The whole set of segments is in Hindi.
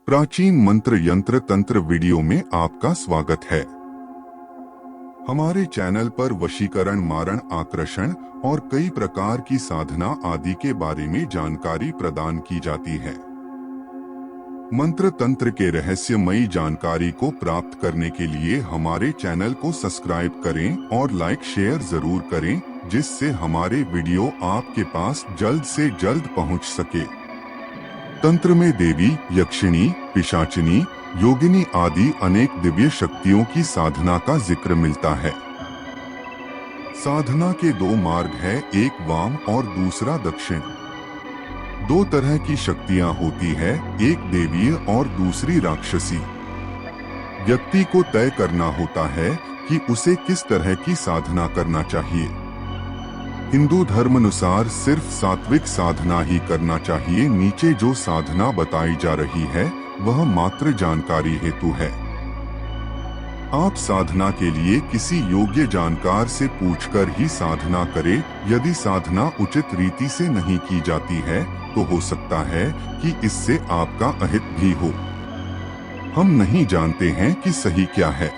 प्राचीन मंत्र यंत्र तंत्र वीडियो में आपका स्वागत है। हमारे चैनल पर वशीकरण, मारण, आकर्षण और कई प्रकार की साधना आदि के बारे में जानकारी प्रदान की जाती है। मंत्र तंत्र के रहस्यमयी जानकारी को प्राप्त करने के लिए हमारे चैनल को सब्सक्राइब करें और लाइक शेयर जरूर करें, जिससे हमारे वीडियो आपके पास जल्द से जल्द पहुंच सके। तंत्र में देवी, यक्षिणी, पिशाचिनी, योगिनी आदि अनेक दिव्य शक्तियों की साधना का जिक्र मिलता है। साधना के दो मार्ग हैं, एक वाम और दूसरा दक्षिण। दो तरह की शक्तियां होती है, एक देवीय और दूसरी राक्षसी। व्यक्ति को तय करना होता है कि उसे किस तरह की साधना करना चाहिए। हिंदू धर्मानुसार सिर्फ सात्विक साधना ही करना चाहिए। नीचे जो साधना बताई जा रही है वह मात्र जानकारी हेतु है। आप साधना के लिए किसी योग्य जानकार से पूछकर ही साधना करें। यदि साधना उचित रीति से नहीं की जाती है तो हो सकता है कि इससे आपका अहित भी हो। हम नहीं जानते हैं कि सही क्या है।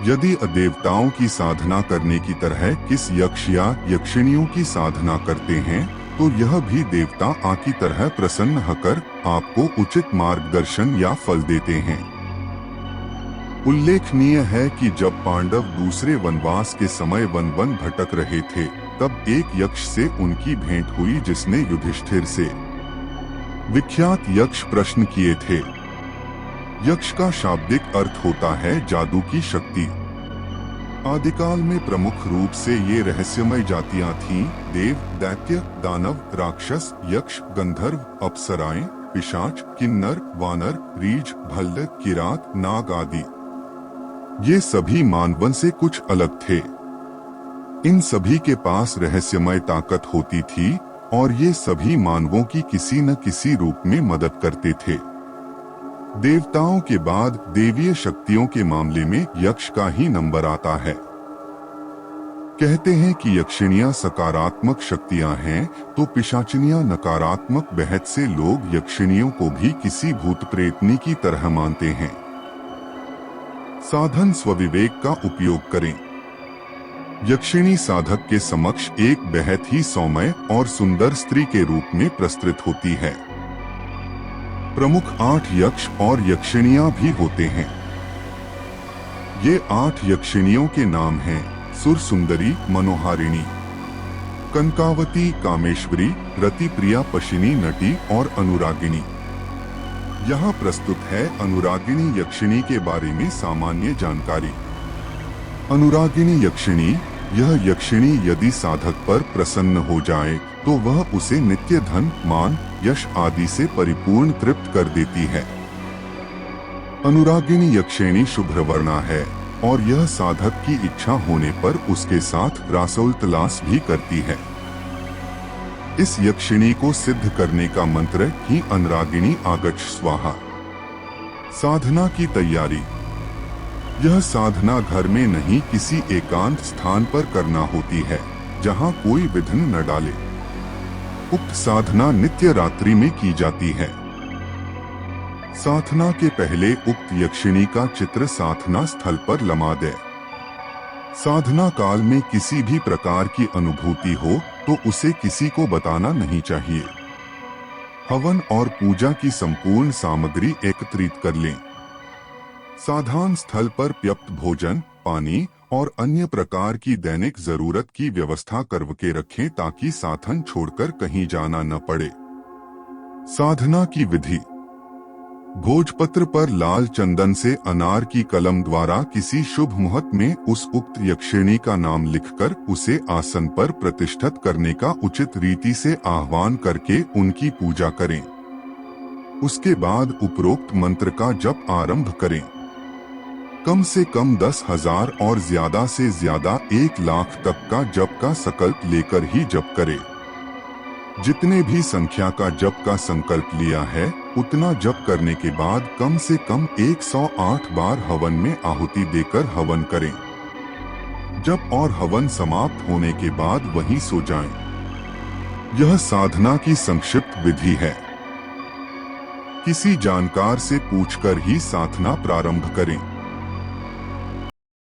यदि देवताओं की साधना करने की तरह किस यक्ष या यक्षिणियों की साधना करते हैं तो यह भी देवता आपकी तरह प्रसन्न होकर आपको उचित मार्गदर्शन या फल देते हैं। उल्लेखनीय है कि जब पांडव दूसरे वनवास के समय वन वन भटक रहे थे तब एक यक्ष से उनकी भेंट हुई, जिसने युधिष्ठिर से विख्यात यक्ष प्रश्न किए थे। यक्ष का शाब्दिक अर्थ होता है जादू की शक्ति। आदिकाल में प्रमुख रूप से ये रहस्यमय जातियां थीं: देव, दैत्य, दानव, राक्षस, यक्ष, गंधर्व, अप्सराएं, पिशाच, किन्नर, वानर, रीछ, भल्ल, किरात, नाग आदि। ये सभी मानवन से कुछ अलग थे। इन सभी के पास रहस्यमय ताकत होती थी और ये सभी मानवों की किसी न किसी रूप में मदद करते थे। देवताओं के बाद देवीय शक्तियों के मामले में यक्ष का ही नंबर आता है। कहते हैं कि यक्षिणियां सकारात्मक शक्तियां हैं तो पिशाचिनियां नकारात्मक। बहुत से लोग यक्षिणियों को भी किसी भूत प्रेतनी की तरह मानते हैं। साधन स्वविवेक का उपयोग करें। यक्षिणी साधक के समक्ष एक बहुत ही सौम्य और सुंदर स्त्री के रूप में प्रस्तुत होती है। प्रमुख 8 यक्ष और यक्षिणियां भी होते हैं। ये 8 यक्षिणियों के नाम हैं: सुर सुंदरी, मनोहारिणी, कनकावती, कामेश्वरी, रतिप्रिया, पशिनी, नटी और अनुरागिणी। यहाँ प्रस्तुत है अनुरागिणी यक्षिणी के बारे में सामान्य जानकारी। अनुरागिणी यक्षिणी, यह यक्षिणी यदि साधक पर प्रसन्न हो जाए तो वह उसे नित्य धन, मान, यश आदि से परिपूर्ण तृप्त कर देती है। अनुरागिणी यक्षिणी शुभ्रवर्णा है और यह साधक की इच्छा होने पर उसके साथ रासोल्लास भी करती है। इस यक्षिणी को सिद्ध करने का मंत्र ही अनुरागिणी आगच्छ स्वाहा। साधना की तैयारी। यह साधना घर में नहीं किसी एकांत स्थान पर करना होती है जहां कोई विघ्न न डाले। उक्त साधना नित्य रात्रि में की जाती है। साधना के पहले उक्त यक्षिणी का चित्र साधना स्थल पर लगा दे। साधना काल में किसी भी प्रकार की अनुभूति हो तो उसे किसी को बताना नहीं चाहिए। हवन और पूजा की संपूर्ण सामग्री एकत्रित कर लें। साधन स्थल पर पर्याप्त भोजन, पानी और अन्य प्रकार की दैनिक जरूरत की व्यवस्था करके रखें ताकि साधन छोड़कर कहीं जाना न पड़े। साधना की विधि। भोजपत्र पर लाल चंदन से अनार की कलम द्वारा किसी शुभ मुहूर्त में उस उक्त यक्षिणी का नाम लिखकर उसे आसन पर प्रतिष्ठित करने का उचित रीति से आह्वान करके उनकी पूजा करें। उसके बाद उपरोक्त मंत्र का जप आरंभ करें। कम से कम 10,000 और ज्यादा से ज्यादा 1,00,000 तक का जप का संकल्प लेकर ही जप करें। जितने भी संख्या का जप का संकल्प लिया है उतना जप करने के बाद कम से कम 108 बार हवन में आहुति देकर हवन करें। जप और हवन समाप्त होने के बाद वहीं सो जाएं। यह साधना की संक्षिप्त विधि है। किसी जानकार से पूछकर ही साधना प्रारंभ करें।